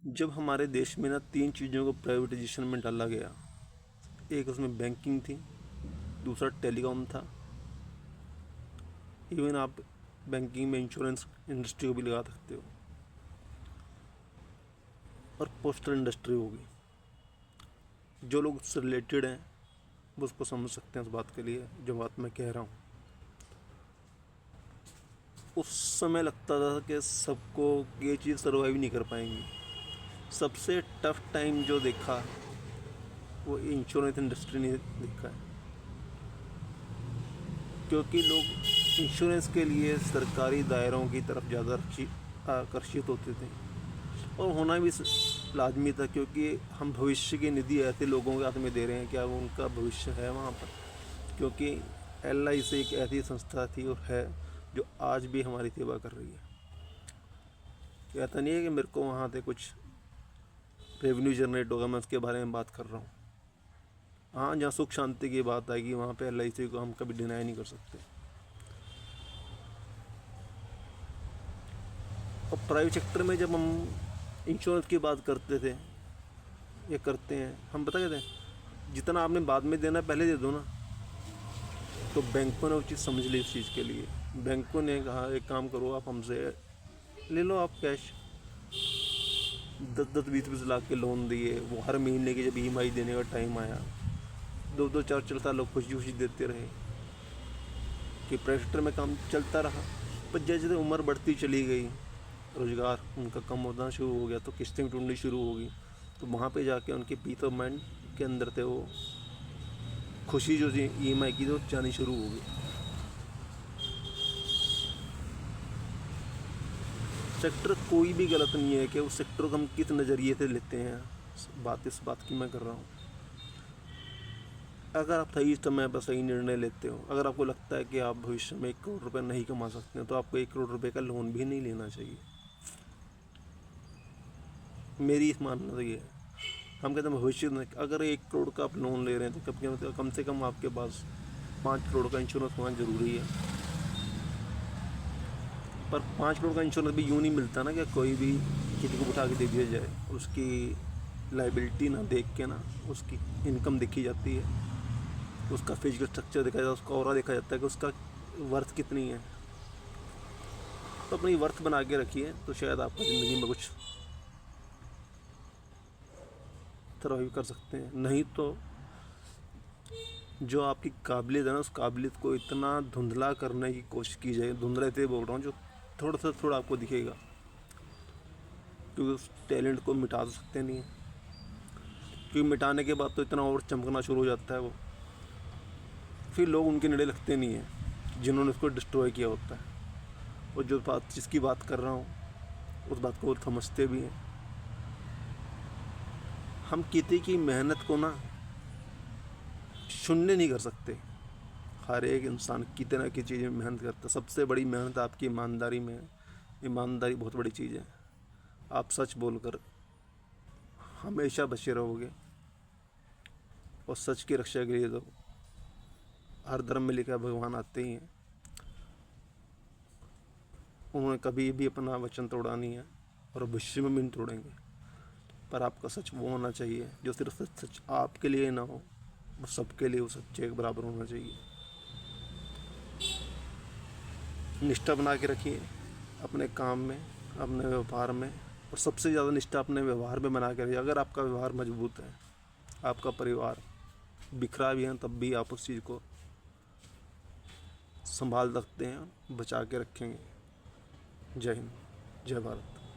जब हमारे देश में ना 3 चीज़ों को प्राइवेटाइजेशन में डाला गया। एक उसमें बैंकिंग थी, दूसरा टेलीकॉम था, इवन आप बैंकिंग में इंश्योरेंस इंडस्ट्री को भी लगा सकते हो, और पोस्टल इंडस्ट्री होगी। जो लोग उससे रिलेटेड हैं वो उसको समझ सकते हैं, उस बात के लिए जो बात मैं कह रहा हूँ। उस समय लगता था कि सबको ये चीज़ सर्वाइव नहीं कर पाएंगी। सबसे टफ टाइम जो देखा वो इंश्योरेंस इंडस्ट्री ने देखा है, क्योंकि लोग इंश्योरेंस के लिए सरकारी दायरों की तरफ ज़्यादा आकर्षित होते थे, और होना भी लाजमी था, क्योंकि हम भविष्य की निधि ऐसे लोगों के हाथ में दे रहे हैं, क्या वो उनका भविष्य है वहाँ पर। क्योंकि LIC एक ऐसी संस्था थी और है जो आज भी हमारी सेवा कर रही है। कहता नहीं है कि मेरे को वहाँ से कुछ रेवेन्यू जनरेट होगा, मैं उसके बारे में बात कर रहा हूँ। हाँ, जहाँ सुख शांति की बात आएगी वहाँ पे LIC को हम कभी डिनाई नहीं कर सकते। और प्राइवेट सेक्टर में जब हम इंश्योरेंस की बात करते थे या करते हैं, हम पता कहते हैं जितना आपने बाद में देना पहले दे दो ना। तो बैंकों ने वो चीज़ समझ ली। इस चीज़ के लिए बैंकों ने कहा एक काम करो, आप हमसे ले लो, आप कैश 10-10, 20-20 लाख के लोन दिए। वो हर महीने की जब EMI देने का टाइम आया, 2-2, 4-4 साल लोग खुशी खुशी देते रहे कि प्राइवेट सेक्टर में काम चलता रहा। पर जैसे जैसे उम्र बढ़ती चली गई, रोज़गार उनका कम होना शुरू हो गया, तो किस्तें टूटनी शुरू हो गई। तो वहाँ पे जाके उनके पीस ऑफ माइंड के अंदर थे वो खुशी जो थी EMI की, तो जानी शुरू हो गई। सेक्टर कोई भी गलत नहीं है कि उस सेक्टर को हम किस नज़रिए से लेते हैं, इस बात की मैं कर रहा हूँ। अगर आप सही समय पर सही निर्णय लेते हो, अगर आपको लगता है कि आप भविष्य में 1 करोड़ रुपये नहीं कमा सकते हैं, तो आपको 1 करोड़ रुपये का लोन भी नहीं लेना चाहिए। मेरी इस मानना तो ये है। हम कहते हैं भविष्य में अगर 1 करोड़ का आप लोन ले रहे हैं तो कम से कम आपके पास 5 करोड़ का इंश्योरेंस होना ज़रूरी है। पर 5 करोड़ का इंश्योरेंस भी यूँ नहीं मिलता ना कि कोई भी किसी को उठा के दे दिया जाए। उसकी लाइबिलिटी ना देख के ना उसकी इनकम देखी जाती है, उसका फिजिकल स्ट्रक्चर देखा जाता है, उसका ऑरा देखा जाता है कि उसका वर्थ कितनी है। तो अपनी वर्थ बना के रखिए, तो शायद आपका ज़िंदगी में कुछ सर्वाइव कर सकते हैं। नहीं तो जो आपकी काबिलियत है ना, उस काबिलियत को इतना धुंधला करने की कोशिश की जाए। धुंधला इसलिए बोल रहा हूँ, जो थोड़ा सा थोड़ा आपको दिखेगा, क्योंकि उस टैलेंट को मिटा तो सकते नहीं है। क्योंकि मिटाने के बाद तो इतना और चमकना शुरू हो जाता है वो, फिर लोग उनके नेड़े लगते नहीं हैं जिन्होंने उसको डिस्ट्रॉय किया होता है। और जो बात जिसकी बात कर रहा हूँ उस बात को वो समझते भी हैं। हम किसी की मेहनत को ना शून्य नहीं कर सकते। हर एक इंसान किसी न किसी चीज़ में मेहनत करता है। सबसे बड़ी मेहनत आपकी ईमानदारी में है। ईमानदारी बहुत बड़ी चीज़ है। आप सच बोलकर हमेशा बचे रहोगे, और सच की रक्षा के लिए तो हर धर्म में लिखा भगवान आते ही हैं। उन्होंने कभी भी अपना वचन तोड़ा नहीं है, और भविष्य में भी नहीं तोड़ेंगे। पर आपका सच वो होना चाहिए जो सिर्फ सच आपके लिए ना हो, वो सबके लिए वो सच्चे के बराबर होना चाहिए। निष्ठा बना के रखिए अपने काम में, अपने व्यवहार में, और सबसे ज़्यादा निष्ठा अपने व्यवहार में बना के रखिए। अगर आपका व्यवहार मजबूत है, आपका परिवार बिखरा भी है, तब भी आप उस चीज़ को संभाल सकते हैं, बचा के रखेंगे। जय हिंद, जय भारत।